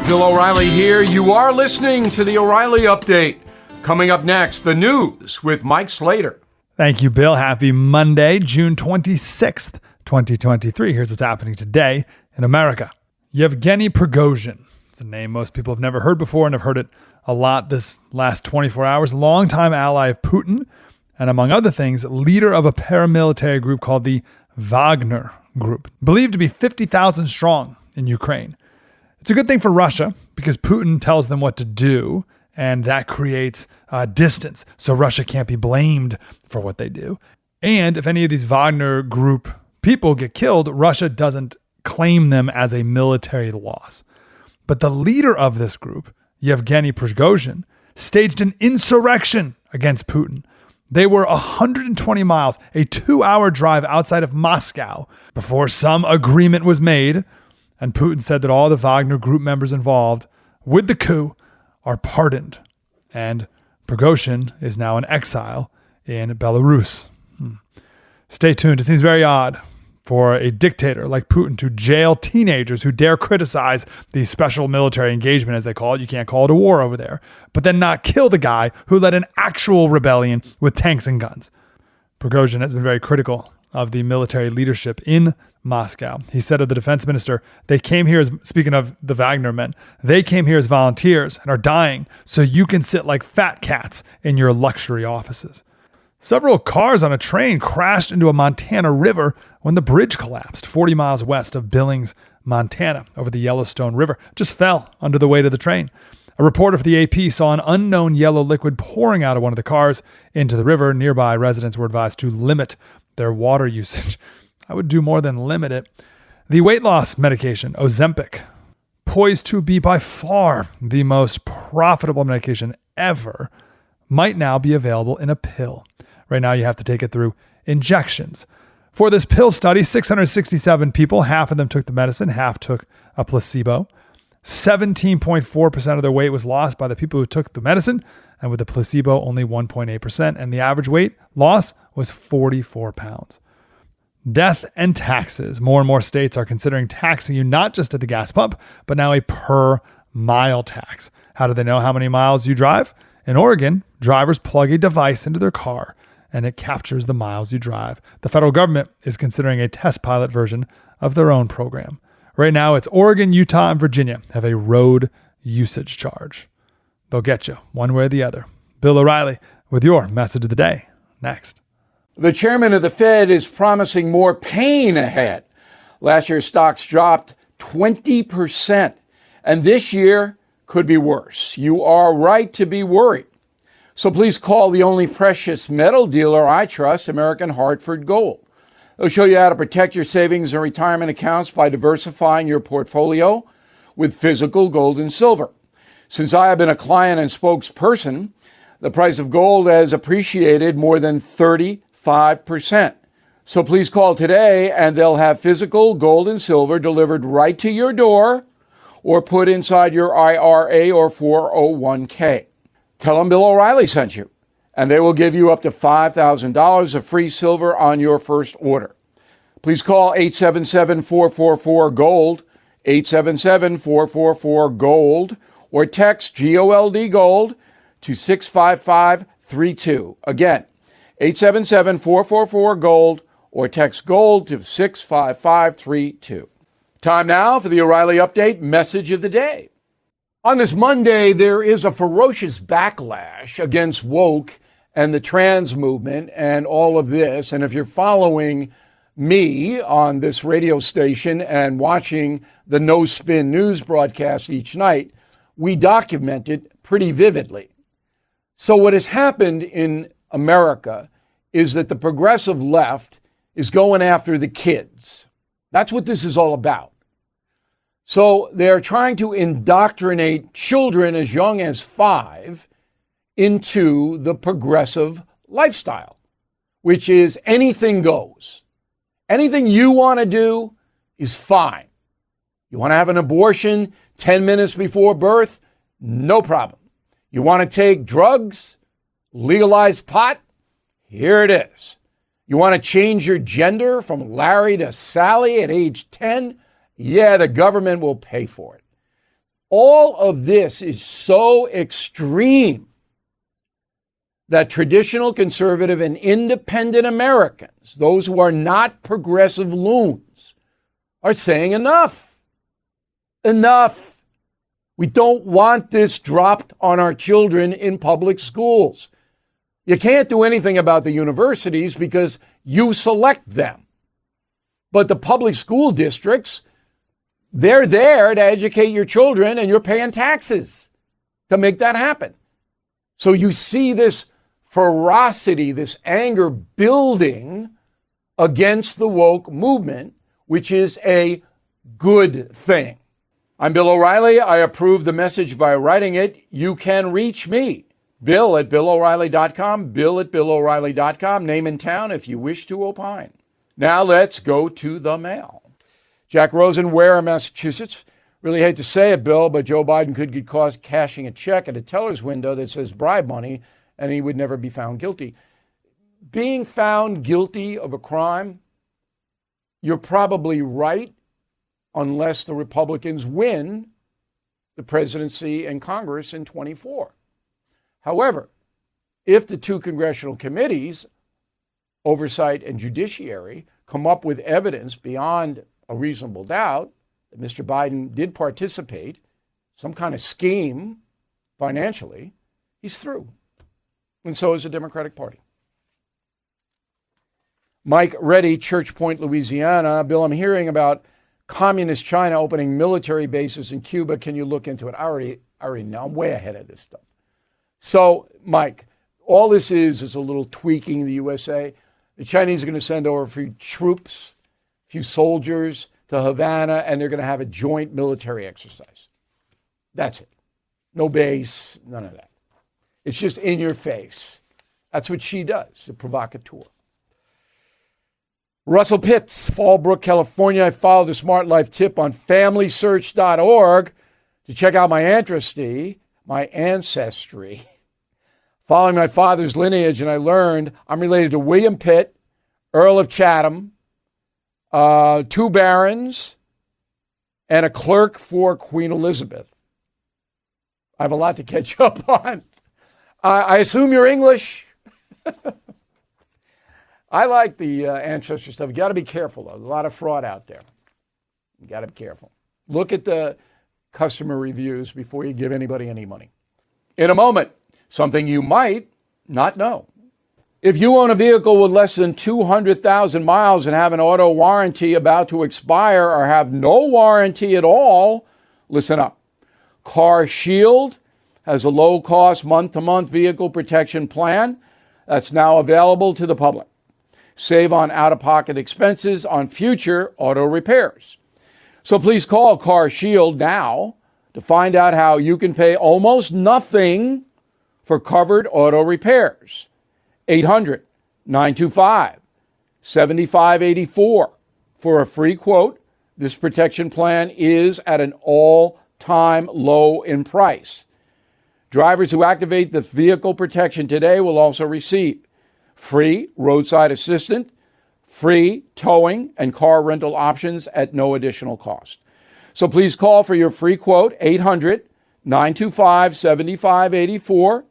Bill O'Reilly here. You are listening to the O'Reilly Update. Coming up next, the news with Mike Slater. Thank you, Bill. Happy Monday, June 26th, 2023. Here's what's happening today in America. Yevgeny Prigozhin. It's a name most people have never heard before and have heard it a lot this last 24 hours. Longtime ally of Putin and, among other things, leader of a paramilitary group called the Wagner Group, believed to be 50,000 strong in Ukraine. It's a good thing for Russia because Putin tells them what to do, and that creates distance, so Russia can't be blamed for what they do. And if any of these Wagner Group people get killed, Russia doesn't claim them as a military loss. But the leader of this group, Yevgeny Prigozhin, staged an insurrection against Putin. They were 120 miles, a 2-hour drive outside of Moscow, before some agreement was made. And Putin said that all the Wagner Group members involved with the coup are pardoned. And Prigozhin is now in exile in Belarus. Stay tuned. It seems very odd for a dictator like Putin to jail teenagers who dare criticize the special military engagement, as they call it. You can't call it a war over there. But then not kill the guy who led an actual rebellion with tanks and guns. Prigozhin has been very critical of the military leadership in Moscow. He said of the defense minister, they came here as, speaking of the Wagner men, they came here as volunteers and are dying so you can sit like fat cats in your luxury offices. Several cars on a train crashed into a Montana river when the bridge collapsed 40 miles west of Billings, Montana, over the Yellowstone River. Just fell under the weight of the train. A reporter for the AP saw an unknown yellow liquid pouring out of one of the cars into the river. Nearby residents were advised to limit their water usage. I would do more than limit it. The weight loss medication, Ozempic, poised to be by far the most profitable medication ever, might now be available in a pill. Right now, you have to take it through injections. For this pill study, 667 people, half of them took the medicine, half took a placebo. 17.4% of their weight was lost by the people who took the medicine, and with the placebo, only 1.8%. And the average weight loss was 44 pounds. Death and taxes. More and more states are considering taxing you not just at the gas pump, but now a per mile tax. How do they know how many miles you drive? In Oregon, drivers plug a device into their car and it captures the miles you drive. The federal government is considering a test pilot version of their own program. Right now, it's Oregon, Utah, and Virginia have a road usage charge. They'll get you one way or the other. Bill O'Reilly with your message of the day. Next. The chairman of the Fed is promising more pain ahead. Last year, stocks dropped 20%, and this year could be worse. You are right to be worried. So please call the only precious metal dealer I trust, American Hartford Gold. They'll show you how to protect your savings and retirement accounts by diversifying your portfolio with physical gold and silver. Since I have been a client and spokesperson, the price of gold has appreciated more than 35%. So please call today and they'll have physical gold and silver delivered right to your door or put inside your IRA or 401k. Tell them Bill O'Reilly sent you, and they will give you up to $5,000 of free silver on your first order. Please call 877-444-GOLD, 877-444-GOLD, or text GOLD GOLD to 65532. Again, 877-444-GOLD, or text GOLD to 65532. Time now for the O'Reilly Update message of the day. On this Monday, there is a ferocious backlash against woke and the trans movement and all of this. And if you're following me on this radio station and watching the No Spin News broadcast each night, we document it pretty vividly. So what has happened in America is that the progressive left is going after the kids. That's what this is all about. So they're trying to indoctrinate children as young as 5 into the progressive lifestyle, which is anything goes. Anything you want to do is fine. You want to have an abortion 10 minutes before birth? No problem. You want to take drugs? Legalize pot? Here it is. You want to change your gender from Larry to Sally at age 10? Yeah, the government will pay for it. All of this is so extreme that traditional conservative and independent Americans, those who are not progressive loons, are saying enough. Enough. We don't want this dropped on our children in public schools. You can't do anything about the universities because you select them. But the public school districts, they're there to educate your children, and you're paying taxes to make that happen. So you see this ferocity, this anger building against the woke movement, which is a good thing. I'm Bill O'Reilly. I approve the message by writing it. You can reach me, Bill at BillO'Reilly.com, Bill at BillO'Reilly.com, name and town if you wish to opine. Now let's go to the mail. Jack Rosen, Wareham, Massachusetts. Really hate to say it, Bill, but Joe Biden could get caught cashing a check at a teller's window that says bribe money, and he would never be found guilty. Being found guilty of a crime, you're probably right, unless the Republicans win the presidency and Congress in 24. However, if the two congressional committees, Oversight and Judiciary, come up with evidence beyond a reasonable doubt that Mr. Biden did participate, some kind of scheme financially, he's through. And so is the Democratic Party. Mike Reddy, Church Point, Louisiana. Bill, I'm hearing about communist China opening military bases in Cuba. Can you look into it? I already know. I'm way ahead of this stuff. So, Mike, all this is a little tweaking in the USA. The Chinese are going to send over a few troops, a few soldiers to Havana, and they're going to have a joint military exercise. That's it. No base, none of that. It's just in your face. That's what she does, a provocateur. Russell Pitts, Fallbrook, California. I followed the Smart Life tip on FamilySearch.org to check out my ancestry. Following my father's lineage, and I learned I'm related to William Pitt, Earl of Chatham, 2 barons, and a clerk for Queen Elizabeth. I have a lot to catch up on. I assume you're English. I like the ancestry stuff. You got to be careful, though. There's a lot of fraud out there. You got to be careful. Look at the customer reviews before you give anybody any money. In a moment, something you might not know. If you own a vehicle with less than 200,000 miles and have an auto warranty about to expire or have no warranty at all, listen up. Car Shield has a low-cost month-to-month vehicle protection plan that's now available to the public. Save on out-of-pocket expenses on future auto repairs. So please call Car Shield now to find out how you can pay almost nothing for covered auto repairs. 800-925-7584 for a free quote. This protection plan is at an all-time low in price. Drivers who activate the vehicle protection today will also receive free roadside assistance, free towing, and car rental options at no additional cost. So please call for your free quote, 800-925-7584,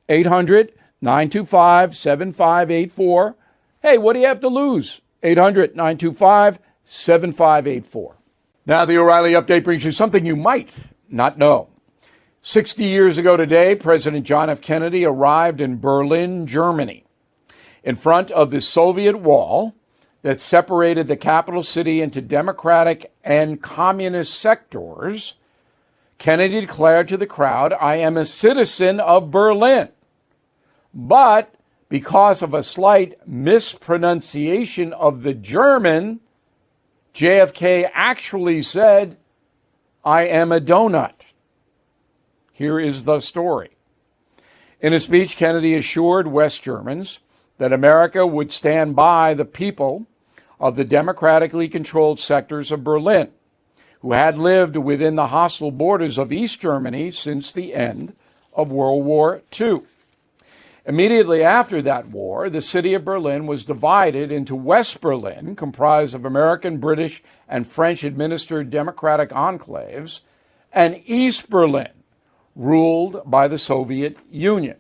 800-925-7584. Hey, what do you have to lose? 800-925-7584. Now the O'Reilly Update brings you something you might not know. 60 years ago today, President John F. Kennedy arrived in Berlin, Germany. In front of the Soviet wall that separated the capital city into democratic and communist sectors, Kennedy declared to the crowd, "I am a citizen of Berlin." But because of a slight mispronunciation of the German, JFK actually said, "I am a donut." Here is the story. In a speech, Kennedy assured West Germans that America would stand by the people of the democratically controlled sectors of Berlin, who had lived within the hostile borders of East Germany since the end of World War II. Immediately after that war, the city of Berlin was divided into West Berlin, comprised of American, British, and French-administered democratic enclaves, and East Berlin, ruled by the Soviet Union.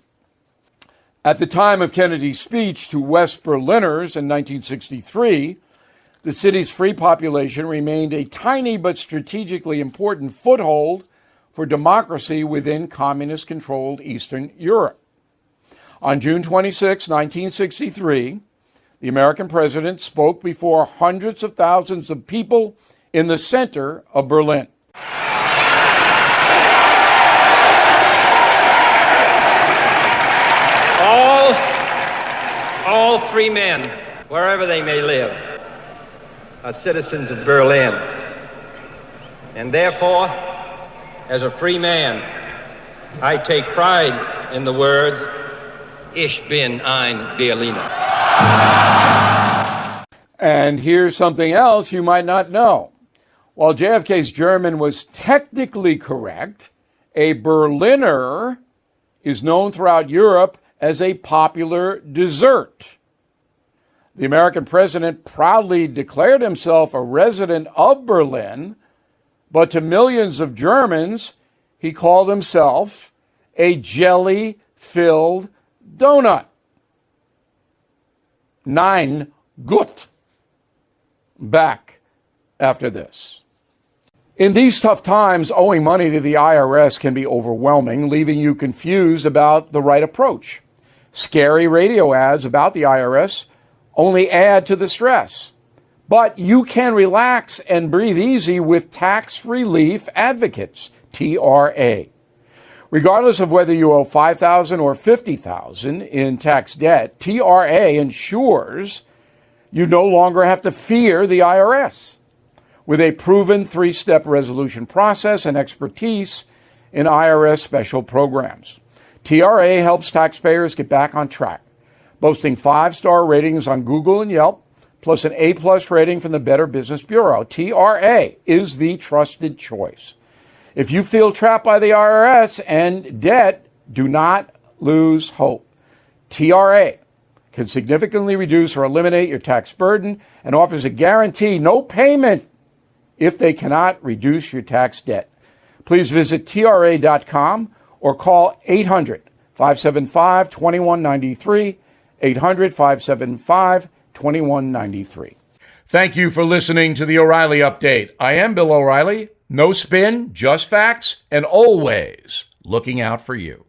At the time of Kennedy's speech to West Berliners in 1963, the city's free population remained a tiny but strategically important foothold for democracy within communist-controlled Eastern Europe. On June 26, 1963, the American president spoke before hundreds of thousands of people in the center of Berlin. All free men, wherever they may live, are citizens of Berlin. And therefore, as a free man, I take pride in the words, Ich bin ein Berliner. And here's something else you might not know. While JFK's German was technically correct, a Berliner is known throughout Europe as a popular dessert. The American president proudly declared himself a resident of Berlin, but to millions of Germans, he called himself a jelly-filled donut. Nein, gut. Back after this. In these tough times, owing money to the IRS can be overwhelming, leaving you confused about the right approach. Scary radio ads about the IRS only add to the stress. But you can relax and breathe easy with Tax Relief Advocates, TRA. Regardless of whether you owe $5,000 or $50,000 in tax debt, TRA ensures you no longer have to fear the IRS. With a proven three-step resolution process and expertise in IRS special programs, TRA helps taxpayers get back on track, boasting 5-star ratings on Google and Yelp, plus an A+ rating from the Better Business Bureau. TRA is the trusted choice. If you feel trapped by the IRS and debt, do not lose hope. TRA can significantly reduce or eliminate your tax burden and offers a guarantee no payment if they cannot reduce your tax debt. Please visit TRA.com or call 800-575-2193, 800-575-2193. Thank you for listening to the O'Reilly Update. I am Bill O'Reilly. No spin, just facts, and always looking out for you.